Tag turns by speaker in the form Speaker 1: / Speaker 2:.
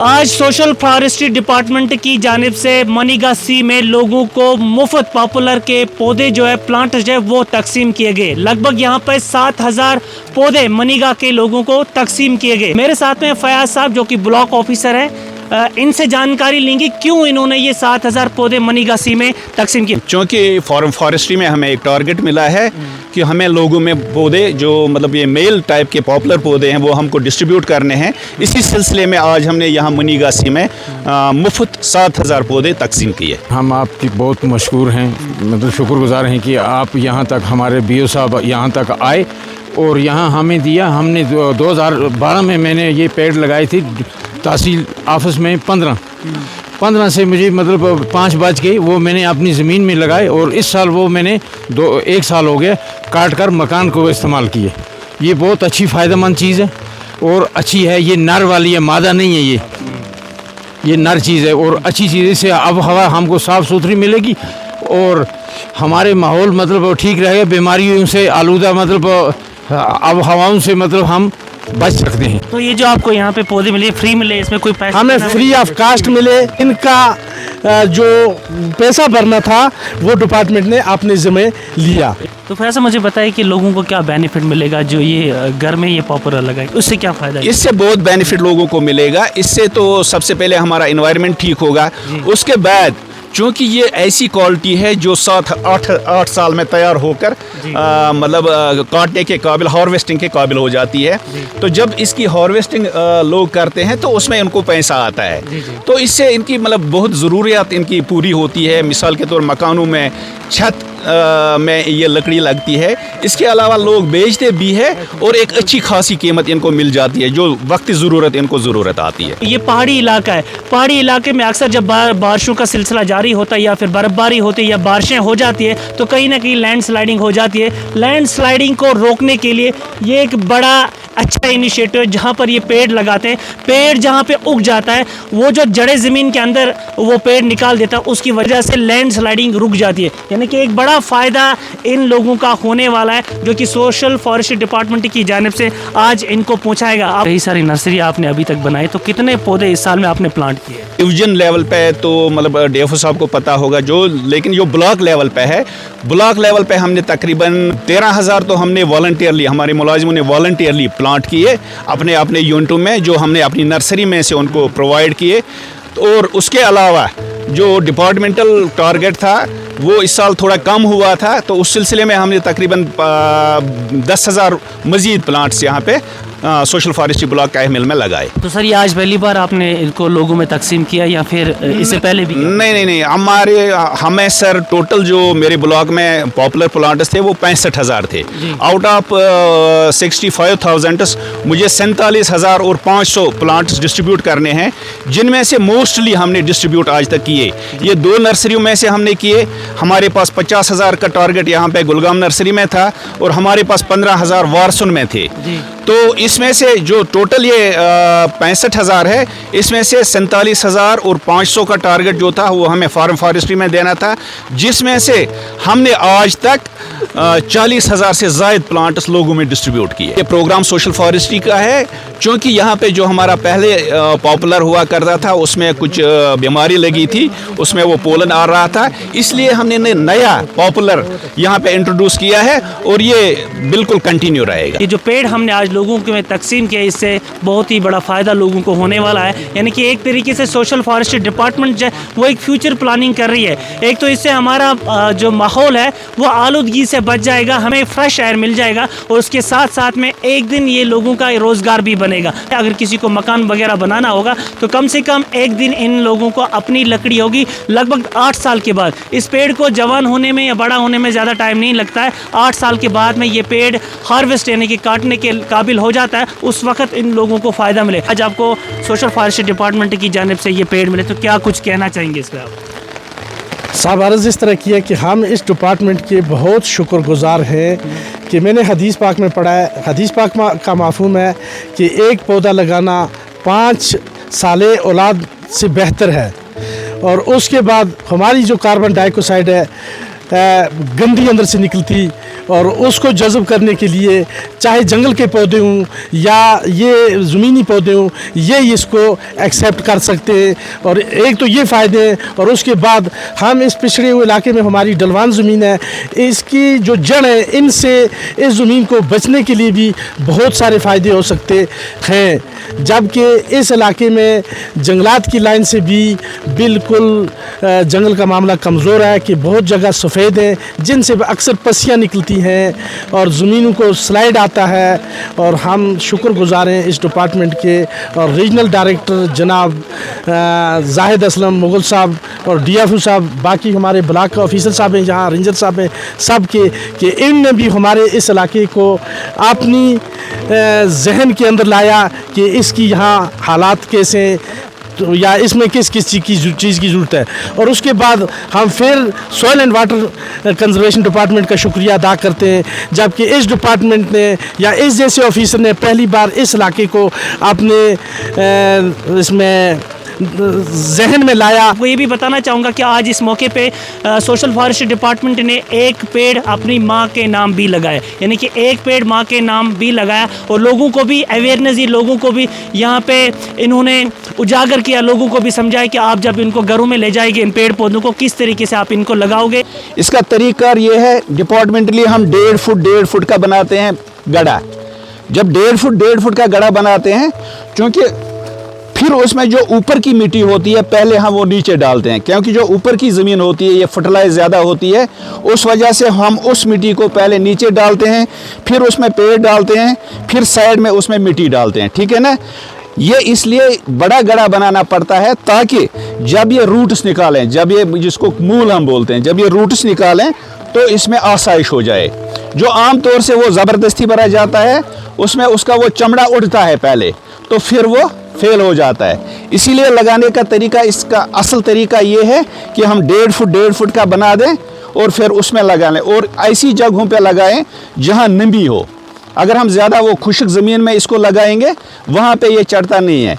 Speaker 1: आज social forestry department की जानिब से मनीगा सी में लोगों को मुफ्त पॉपुलर के पौधे जो है प्लांट जो है वो तकसीम किए गए। लगभग यहाँ पर 7,000 पौधे मनीगा के लोगों को तकसीम किए गए। मेरे साथ में फयाज साहब जो कि ब्लॉक ऑफिसर है, इनसे जानकारी लेंगे क्यों इन्होंने ये 7,000 पौधे मनीगा सी में तकसीम किए।
Speaker 2: क्योंकि फॉरेस्ट्री में हमें एक टारगेट मिला है कि हमें लोगों में पौधे जो मतलब ये मेल टाइप के पॉपुलर पौधे हैं वो हमको डिस्ट्रीब्यूट करने हैं। इसी सिलसिले में आज हमने यहाँ मनीगा सी में मुफ्त 7,000 पौधे तकसीम किए।
Speaker 3: हम आपकी बहुत मशहूर हैं, मतलब शुक्रगुजार हैं कि आप यहाँ तक हमारे BO साहब यहाँ तक आए और यहाँ हमें दिया। हमने 2012 में मैंने ये पेड़ लगाए थे तहसील ऑफिस में 15 से मुझे मतलब 5 बच गई, वो मैंने अपनी ज़मीन में लगाए और इस साल वो मैंने 1 साल हो गया काट कर मकान को इस्तेमाल किए। ये बहुत अच्छी फ़ायदेमंद चीज़ है और अच्छी है। ये नर वाली है, मादा नहीं है। ये नर चीज़ है और अच्छी चीज़। इससे अब हवा हमको साफ़ सुथरी मिलेगी और हमारे माहौल मतलब ठीक रहेगा। बीमारियों से आलूदा मतलब अब हवाओं से मतलब हम बच सकते हैं।
Speaker 1: तो ये जो आपको यहाँ पे पौधे मिले फ्री मिले, इसमें कोई पैसा?
Speaker 4: हमें फ्री ऑफ कास्ट मिले। इनका जो पैसा भरना था वो डिपार्टमेंट ने अपने ज़िम्मे लिया।
Speaker 1: तो फैसा मुझे बताइए कि लोगों को क्या बेनिफिट मिलेगा जो ये घर में ये पॉपुलर लगाए, उससे क्या फ़ायदा है?
Speaker 2: इससे बहुत बेनिफिट लोगों को मिलेगा। इससे तो सबसे पहले हमारा एनवायरनमेंट ठीक होगा। उसके बाद चूँकि ये ऐसी क्वालिटी है जो 7-8 साल में तैयार होकर मतलब काटने के काबिल, हार्वेस्टिंग के काबिल हो जाती है। तो जब इसकी हार्वेस्टिंग लोग करते हैं तो उसमें इनको पैसा आता है। तो इससे इनकी मतलब बहुत ज़रूरियात इनकी पूरी होती है। मिसाल के तौर मकानों में छत में ये लकड़ी लगती है। इसके अलावा लोग बेचते भी है और एक अच्छी खासी कीमत इनको मिल जाती है जो वक्त ज़रूरत इनको ज़रूरत आती है।
Speaker 1: ये पहाड़ी इलाका है। पहाड़ी इलाके में अक्सर जब बारिशों का सिलसिला जारी होता है या फिर बर्फबारी होती है या बारिशें हो जाती है तो कहीं ना कहीं लैंडस्लाइडिंग हो जाती है। लैंडस्लाइडिंग को रोकने के लिए ये एक बड़ा अच्छा इनिशिएटिव है जहाँ पर ये पेड़ लगाते हैं। पेड़ जहाँ पे उग जाता है वो जो जड़े ज़मीन के अंदर वो पेड़ निकाल देता है, उसकी वजह से लैंडस्लाइडिंग रुक जाती है। यानी कि एक बड़ा फ़ायदा इन लोगों का होने वाला है जो कि सोशल फॉरेस्ट्री डिपार्टमेंट की जानिब से आज इनको पहुँचाएगा। कई सारी नर्सरी आपने अभी तक बनाई, तो कितने पौधे इस साल में आपने प्लांट किए?
Speaker 2: डिवीजन लेवल पे तो मतलब DFO साहब को पता होगा जो, लेकिन जो ब्लॉक लेवल पे है, ब्लॉक लेवल पे हमने तकरीबन 13,000 तो हमने वॉलंटियरली, हमारे मुलाजिमों ने वॉलंटियरली प्लांट किए अपने अपने यूनिटों में, जो हमने अपनी नर्सरी में से उनको प्रोवाइड किए। और उसके अलावा जो डिपार्टमेंटल टारगेट था वो इस साल थोड़ा कम हुआ था, तो उस सिलसिले में हमने तकरीबन 10,000 मज़ीद प्लांट्स यहाँ पे सोशल फॉरेस्ट्री ब्लॉक का मिल में लगाए।
Speaker 1: तो सर ये आज पहली बार आपने इनको लोगों में तकसीम किया या फिर इससे पहले भी?
Speaker 2: नहीं, हमें सर टोटल जो मेरे ब्लॉक में पॉपुलर प्लांट्स थे वो 65,000 थे। आउट ऑफ 65,000 मुझे 47,500 प्लांट्स डिस्ट्रीब्यूट करने हैं, जिनमें से मोस्टली हमने डिस्ट्रीब्यूट आज तक किए। ये 2 नर्सरियों में से हमने किए। हमारे पास 50,000 का टारगेट यहाँ पे गुलगाम नर्सरी में था और हमारे पास 15,000 वारसुन में थे। तो इसमें से जो टोटल ये 65,000 है, इसमें से 47,500 का टारगेट जो था वो हमें फार्म फॉरेस्ट्री में देना था, जिसमें से हमने आज तक 40,000 से ज़ायद प्लांट्स लोगों में डिस्ट्रीब्यूट किए। ये प्रोग्राम सोशल फॉरेस्ट्री का है क्योंकि यहाँ पे जो हमारा पहले पॉपुलर हुआ करता था उसमें कुछ बीमारी लगी थी, उसमें वो पोलन आ रहा था, इसलिए हमने नया पॉपुलर यहाँ पे इंट्रोड्यूस किया है और ये बिल्कुल कंटिन्यू रहेगा।
Speaker 1: ये जो पेड़ हमने आज लोगों के में तकसीम किया, इससे बहुत ही बड़ा फ़ायदा लोगों को होने वाला है। यानी कि एक तरीके से सोशल फॉरेस्ट्री डिपार्टमेंट जो है वो एक फ्यूचर प्लानिंग कर रही है। एक तो इससे हमारा जो माहौल है वो आलूदगी से बच जाएगा, हमें फ्रेश एयर मिल जाएगा और उसके साथ साथ में एक दिन ये लोगों का रोज़गार भी बनेगा। अगर किसी को मकान वगैरह बनाना होगा तो कम से कम एक दिन इन लोगों को अपनी लकड़ी होगी। लगभग 8 साल के बाद इस पेड़ को जवान होने में या बड़ा होने में ज़्यादा टाइम नहीं लगता है। 8 साल के बाद में ये पेड़ हार्वेस्ट यानी कि काटने के काबिल हो जाता है, उस वक्त इन लोगों को फ़ायदा मिले। आज आपको सोशल फॉरेस्ट्री डिपार्टमेंट की जानिब से ये पेड़ मिले, तो क्या कुछ कहना चाहेंगे इस पर आप?
Speaker 4: साहब अर्ज़ इस तरह की है कि हम इस डिपार्टमेंट के बहुत शुक्रगुजार हैं कि मैंने हदीस पाक में पढ़ा है, हदीस पाक का माफहूम है कि एक पौधा लगाना 5 साले औलाद से बेहतर है। और उसके बाद हमारी जो कार्बन डाइऑक्साइड है गंदी अंदर से निकलती और उसको जज़ब करने के लिए चाहे जंगल के पौधे हों या ये ज़मीनी पौधे हों, ये इसको एक्सेप्ट कर सकते हैं। और एक तो ये फ़ायदे हैं, और उसके बाद हम इस पिछड़े हुए इलाके में हमारी ढलवान ज़मीन है, इसकी जो जड़ है, इनसे इस ज़मीन को बचने के लिए भी बहुत सारे फ़ायदे हो सकते हैं। जबकि इस इलाके में जंगलात की लाइन से भी बिल्कुल जंगल का मामला कमज़ोर है कि बहुत जगह सफ़ेद हैं जिनसे अक्सर पस्सियाँ निकलती हैं और ज़मीनों को स्लाइड आता है। और हम शुक्रगुज़ार हैं इस डिपार्टमेंट के और रीजनल डायरेक्टर जनाब जाहिद असलम मुगल साहब और DFO साहब, बाकी हमारे ब्लॉक के ऑफिसर साहब हैं, जहाँ रेंजर साहब हैं, सब के कि इनने भी हमारे इस इलाके को अपनी जहन के अंदर लाया कि इसकी यहाँ हालात कैसे हैं, तो या इसमें किस किस चीज़ की ज़रूरत है। और उसके बाद हम फिर soil and water conservation department का शुक्रिया अदा करते हैं, जबकि इस डिपार्टमेंट ने या इस जैसे ऑफिसर ने पहली बार इस इलाके को अपने इसमें जहन में लाया।
Speaker 1: आपको ये भी बताना चाहूँगा कि आज इस मौके पे सोशल फॉरेस्ट्री डिपार्टमेंट ने एक पेड़ अपनी माँ के नाम भी लगाया, यानी कि एक पेड़ माँ के नाम भी लगाया और लोगों को भी अवेयरनेस दी, लोगों को भी यहाँ पे इन्होंने उजागर किया, लोगों को भी समझाया कि आप जब इनको घरों में ले जाएंगे इन पेड़ पौधों को किस तरीके से आप इनको लगाओगे।
Speaker 2: इसका तरीका ये है, डिपार्टमेंटली हम 1.5 फुट का बनाते हैं गड़ा। जब 1.5 फुट का गड़ा बनाते हैं, क्योंकि फिर उसमें जो ऊपर की मिट्टी होती है पहले हम वो नीचे डालते हैं, क्योंकि जो ऊपर की ज़मीन होती है ये फर्टिलाइज ज़्यादा होती है, उस वजह से हम उस मिट्टी को पहले नीचे डालते हैं, फिर उसमें पेड़ डालते हैं, फिर साइड में उसमें मिट्टी डालते हैं, ठीक है ना। ये इसलिए बड़ा गड़ा बनाना पड़ता है ताकि जब ये रूट्स निकालें, जब ये जिसको मूल हम बोलते हैं, जब ये रूट्स निकालें तो इसमें आसाइश हो जाए। जो आम तौर से वो ज़बरदस्ती भरा जाता है उसमें उसका वो चमड़ा उड़ता है पहले, तो फिर वो फेल हो जाता है। इसीलिए लगाने का तरीका, इसका असल तरीका ये है कि हम 1.5 फुट का बना दें और फिर उसमें लगा लें, और ऐसी जगहों पे लगाएं जहां नमी हो। अगर हम ज़्यादा वो खुश्क ज़मीन में इसको लगाएंगे वहाँ पे ये चढ़ता नहीं है।